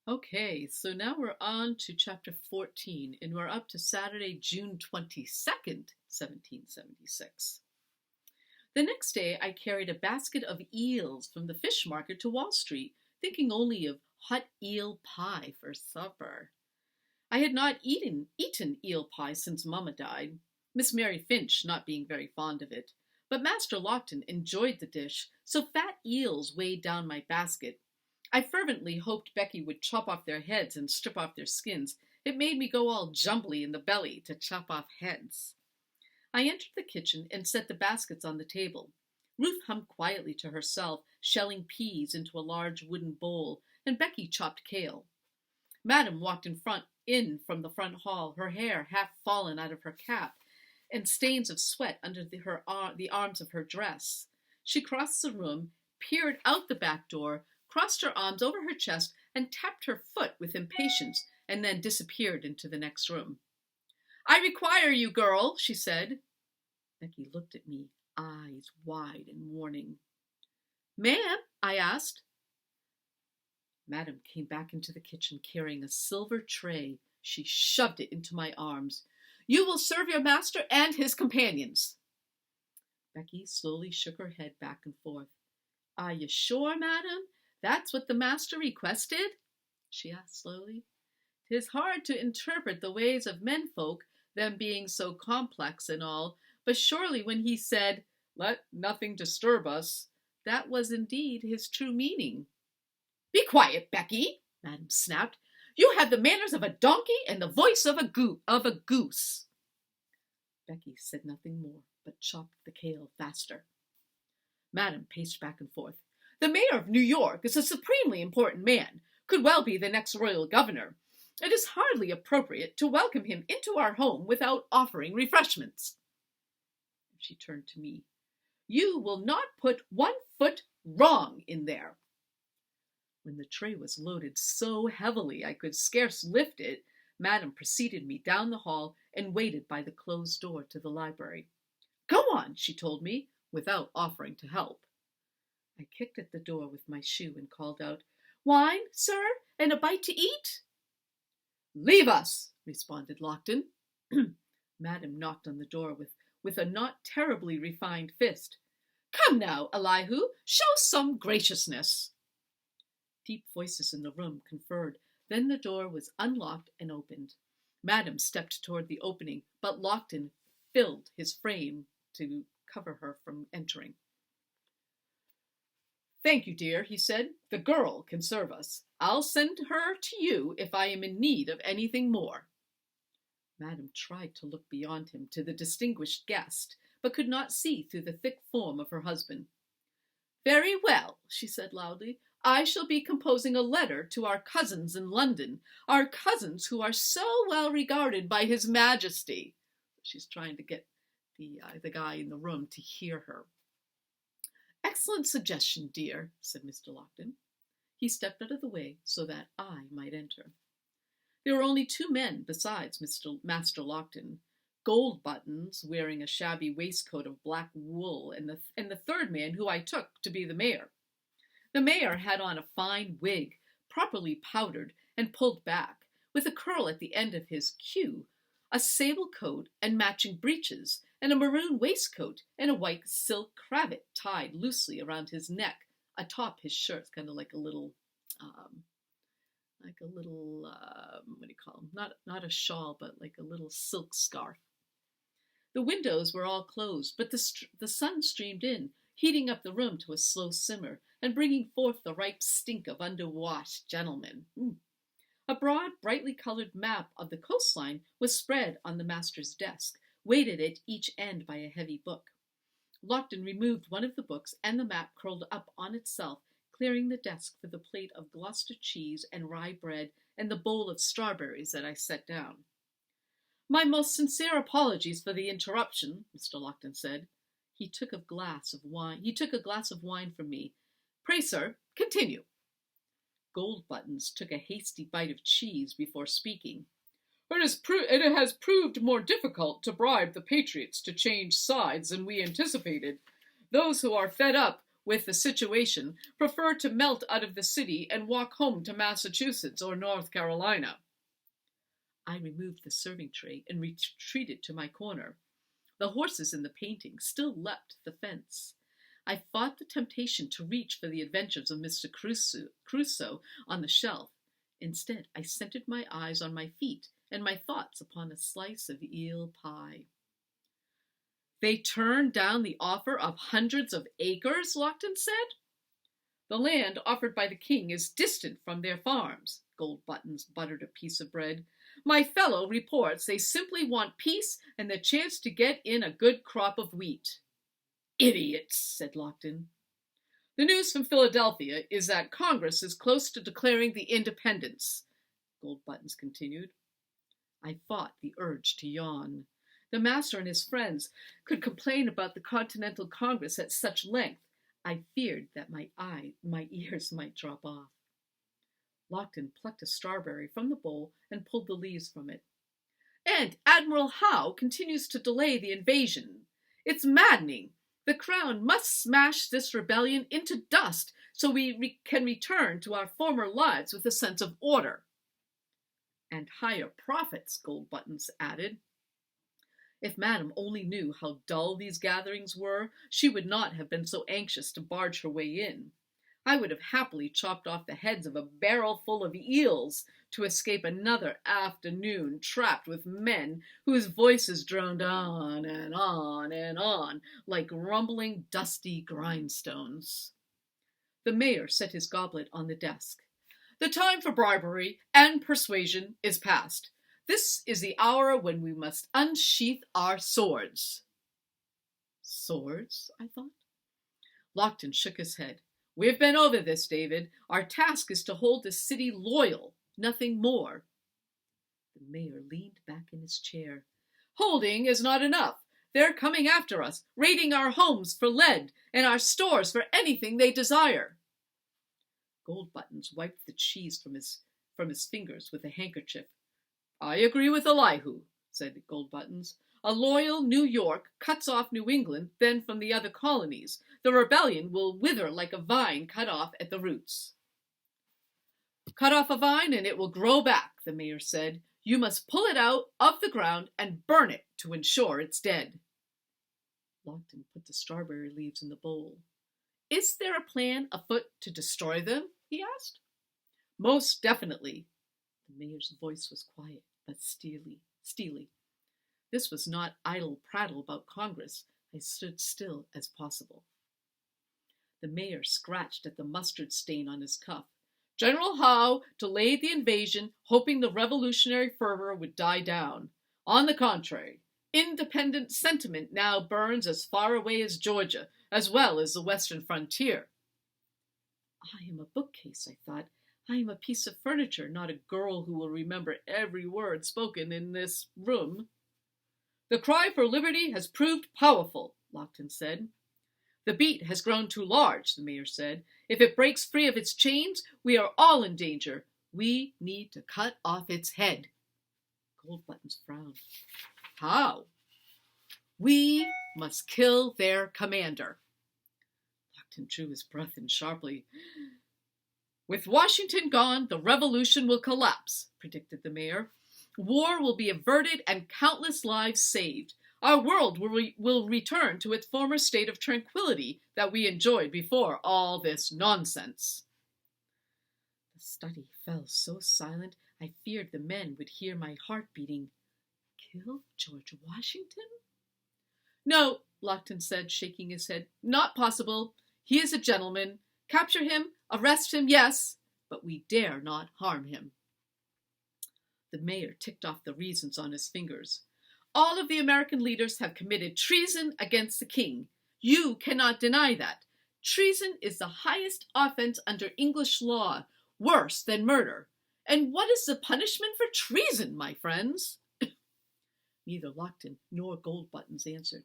Okay, so now we're on to chapter 14, and we're up to Saturday, June 22nd, 1776. The next day, I carried a basket of eels from the fish market to Wall Street, thinking only of hot eel pie for supper. I had not eaten eel pie since Mamma died, Miss Mary Finch not being very fond of it. But Master Lockton enjoyed the dish, so fat eels weighed down my basket. I fervently hoped Becky would chop off their heads and strip off their skins. It made me go all jumbly in the belly to chop off heads. I entered the kitchen and set the baskets on the table. Ruth hummed quietly to herself, shelling peas into a large wooden bowl, and Becky chopped kale. Madame walked in from the front hall, her hair half fallen out of her cap, and stains of sweat under the arms of her dress. She crossed the room, peered out the back door, crossed her arms over her chest, and tapped her foot with impatience, and then disappeared into the next room. "I require you, girl," she said. Becky looked at me, eyes wide and warning. "Ma'am?" I asked. Madame came back into the kitchen carrying a silver tray. She shoved it into my arms. "You will serve your master and his companions." Becky slowly shook her head back and forth. "Are you sure, madam? That's what the master requested?" she asked slowly. "'Tis hard to interpret the ways of menfolk, them being so complex and all, but surely when he said, 'Let nothing disturb us,' that was indeed his true meaning." "Be quiet, Becky," Madame snapped. "You have the manners of a donkey and the voice of a goose." Becky said nothing more, but chopped the kale faster. Madame paced back and forth. "The mayor of New York is a supremely important man, could well be the next royal governor. It is hardly appropriate to welcome him into our home without offering refreshments." She turned to me. "You will not put one foot wrong in there." When the tray was loaded so heavily I could scarce lift it, Madame preceded me down the hall and waited by the closed door to the library. "Go on," she told me, without offering to help. I kicked at the door with my shoe and called out, "Wine, sir, and a bite to eat?" "Leave us," responded Lockton. Madame knocked on the door with a not terribly refined fist. "Come now, Elihu, show some graciousness." Deep voices in the room conferred. Then the door was unlocked and opened. Madame stepped toward the opening, but Lockton filled his frame to cover her from entering. "Thank you, dear," he said. "The girl can serve us. I'll send her to you if I am in need of anything more." Madame tried to look beyond him to the distinguished guest, but could not see through the thick form of her husband. "Very well," she said loudly. "I shall be composing a letter to our cousins in London, our cousins who are so well regarded by His Majesty." She's trying to get the guy in the room to hear her. "Excellent suggestion, dear," said Mr. Lockton. He stepped out of the way so that I might enter. There were only two men besides Master Lockton, Gold Buttons, wearing a shabby waistcoat of black wool, and the third man who I took to be the mayor. The mayor had on a fine wig, properly powdered and pulled back, with a curl at the end of his queue, a sable coat and matching breeches, and a maroon waistcoat and a white silk cravat tied loosely around his neck atop his shirt, kind of like a little, what do you call them? Not a shawl, but like a little silk scarf. The windows were all closed, but the sun streamed in, heating up the room to a slow simmer, and bringing forth the ripe stink of underwashed gentlemen. A broad, brightly colored map of the coastline was spread on the master's desk, weighted at each end by a heavy book. Lockton removed one of the books, and the map curled up on itself, clearing the desk for the plate of Gloucester cheese and rye bread and the bowl of strawberries that I set down. "My most sincere apologies for the interruption," Mr. Lockton said. He took a glass of wine from me. "Pray, sir, continue." Gold Buttons took a hasty bite of cheese before speaking. It has proved more difficult to bribe the patriots to change sides than we anticipated. Those who are fed up with the situation, prefer to melt out of the city and walk home to Massachusetts or North Carolina. I removed the serving tray and retreated to my corner. The horses in the painting still leapt the fence. I fought the temptation to reach for the adventures of Mr. Crusoe on the shelf. Instead, I centered my eyes on my feet and my thoughts upon a slice of eel pie. They turned down the offer of hundreds of acres, Lockton said. The land offered by the king is distant from their farms. Gold Buttons buttered a piece of bread. My fellow reports they simply want peace and the chance to get in a good crop of wheat. Idiots, said Lockton. The news from Philadelphia is that Congress is close to declaring the independence, Gold Buttons continued. I fought the urge to yawn. The master and his friends could complain about the Continental Congress at such length. I feared that my ears might drop off. Lockton plucked a strawberry from the bowl and pulled the leaves from it. And Admiral Howe continues to delay the invasion. It's maddening. The Crown must smash this rebellion into dust so we can return to our former lives with a sense of order. And higher profits, Gold Buttons added. If Madame only knew how dull these gatherings were, she would not have been so anxious to barge her way in. I would have happily chopped off the heads of a barrel full of eels to escape another afternoon trapped with men whose voices droned on and on and on like rumbling, dusty grindstones. The mayor set his goblet on the desk. The time for bribery and persuasion is past. This is the hour when we must unsheath our swords. Swords, I thought. Lockton shook his head. We've been over this, David. Our task is to hold the city loyal, nothing more. The mayor leaned back in his chair. Holding is not enough. They're coming after us, raiding our homes for lead and our stores for anything they desire. Gold Buttons wiped the cheese from his fingers with a handkerchief. I agree with Elihu, said Gold Buttons. A loyal New York cuts off New England, then from the other colonies. The rebellion will wither like a vine cut off at the roots. Cut off a vine and it will grow back, the mayor said. You must pull it out of the ground and burn it to ensure it's dead. Lockton put the strawberry leaves in the bowl. Is there a plan afoot to destroy them? He asked. Most definitely. The mayor's voice was quiet, but steely. This was not idle prattle about Congress. I stood still as possible. The mayor scratched at the mustard stain on his cuff. General Howe delayed the invasion, hoping the revolutionary fervor would die down. On the contrary, independent sentiment now burns as far away as Georgia, as well as the western frontier. I am a bookcase, I thought. I am a piece of furniture, not a girl who will remember every word spoken in this room. The cry for liberty has proved powerful, Lockton said. The beat has grown too large, the mayor said. If it breaks free of its chains, we are all in danger. We need to cut off its head. Gold Buttons frowned. How? We must kill their commander. Lockton drew his breath in sharply. With Washington gone, the revolution will collapse, predicted the mayor. War will be averted and countless lives saved. Our world will return to its former state of tranquility that we enjoyed before all this nonsense. The study fell so silent I feared the men would hear my heart beating. Kill George Washington? No, Lockton said, shaking his head. Not possible. He is a gentleman. Capture him, arrest him, yes, but we dare not harm him. The mayor ticked off the reasons on his fingers. All of the American leaders have committed treason against the king. You cannot deny that. Treason is the highest offense under English law, worse than murder. And what is the punishment for treason, my friends? Neither Lockton nor Gold Buttons answered.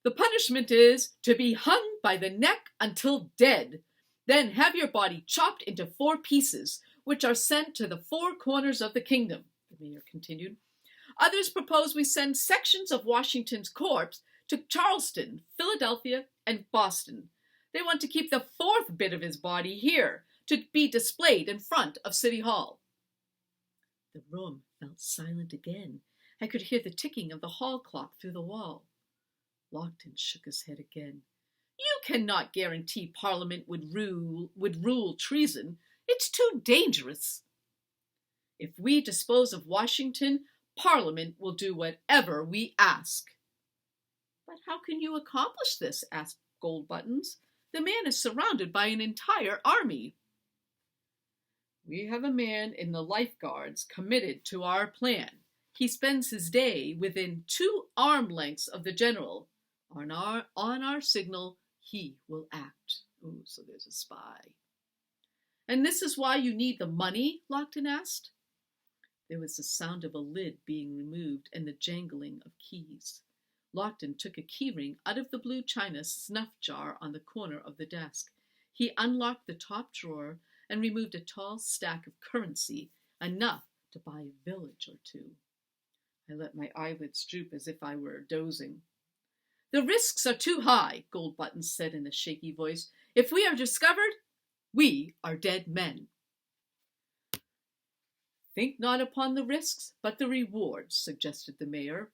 The punishment is to be hung by the neck until dead. Then have your body chopped into 4 pieces, which are sent to the 4 corners of the kingdom, the mayor continued. Others propose we send sections of Washington's corpse to Charleston, Philadelphia, and Boston. They want to keep the fourth bit of his body here, to be displayed in front of City Hall. The room felt silent again. I could hear the ticking of the hall clock through the wall. Lockton shook his head again. You cannot guarantee Parliament would rule treason. It's too dangerous. If we dispose of Washington, Parliament will do whatever we ask. But how can you accomplish this? Asked Goldbuttons. The man is surrounded by an entire army. We have a man in the Life Guards committed to our plan. He spends his day within 2 arm lengths of the general. On our signal, he will act. Ooh, so there's a spy. And this is why you need the money? Lockton asked. There was the sound of a lid being removed and the jangling of keys. Lockton took a keyring out of the blue china snuff jar on the corner of the desk. He unlocked the top drawer and removed a tall stack of currency, enough to buy a village or 2. I let my eyelids droop as if I were dozing. The risks are too high, Goldbuttons said in a shaky voice. If we are discovered, we are dead men. Think not upon the risks, but the rewards, suggested the mayor.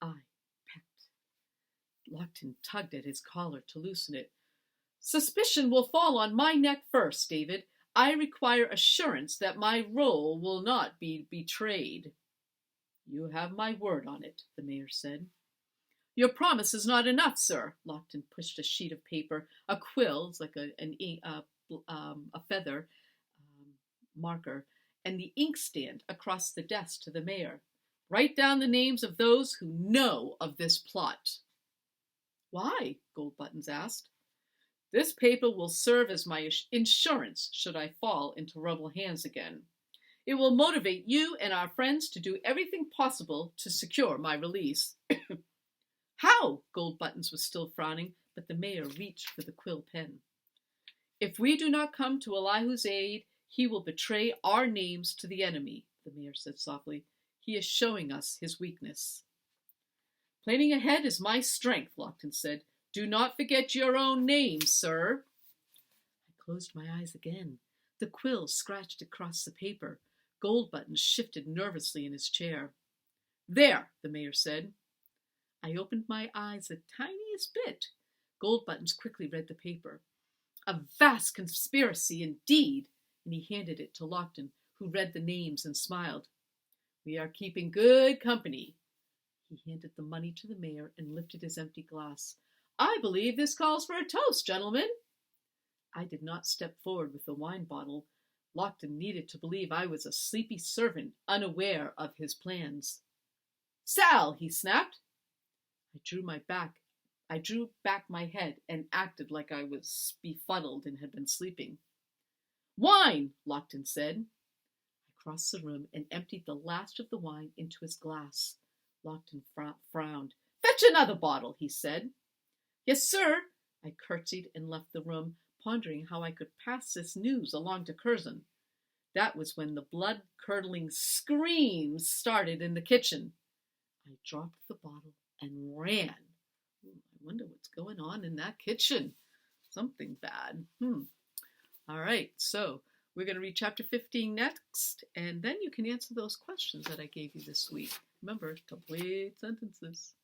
I pecked. Lockton tugged at his collar to loosen it. Suspicion will fall on my neck first, David. I require assurance that my role will not be betrayed. You have my word on it, the mayor said. Your promise is not enough, sir. Lockton pushed a sheet of paper, a quill, it's like a feather marker, and the inkstand across the desk to the mayor. Write down the names of those who know of this plot. Why? Goldbuttons asked. This paper will serve as my insurance should I fall into rebel hands again. It will motivate you and our friends to do everything possible to secure my release. How? Goldbuttons was still frowning, but the mayor reached for the quill pen. If we do not come to Elihu's aid, he will betray our names to the enemy, the mayor said softly. He is showing us his weakness. Planning ahead is my strength, Lockton said. Do not forget your own name, sir. I closed my eyes again. The quill scratched across the paper. Goldbuttons shifted nervously in his chair. There, the mayor said. I opened my eyes the tiniest bit. Goldbuttons quickly read the paper. A vast conspiracy indeed, and he handed it to Lockton, who read the names and smiled. We are keeping good company. He handed the money to the mayor and lifted his empty glass. I believe this calls for a toast, gentlemen. I did not step forward with the wine bottle. Lockton needed to believe I was a sleepy servant, unaware of his plans. Sal, he snapped. I drew back my head and acted like I was befuddled and had been sleeping. Wine, Lockton said. I crossed the room and emptied the last of the wine into his glass. Lockton frowned. Fetch another bottle, he said. Yes, sir. I curtsied and left the room, pondering how I could pass this news along to Curzon. That was when the blood-curdling screams started in the kitchen. I dropped the bottle and ran. I wonder what's going on in that kitchen. Something bad. All right, so we're going to read chapter 15 next, and then you can answer those questions that I gave you this week. Remember, complete sentences.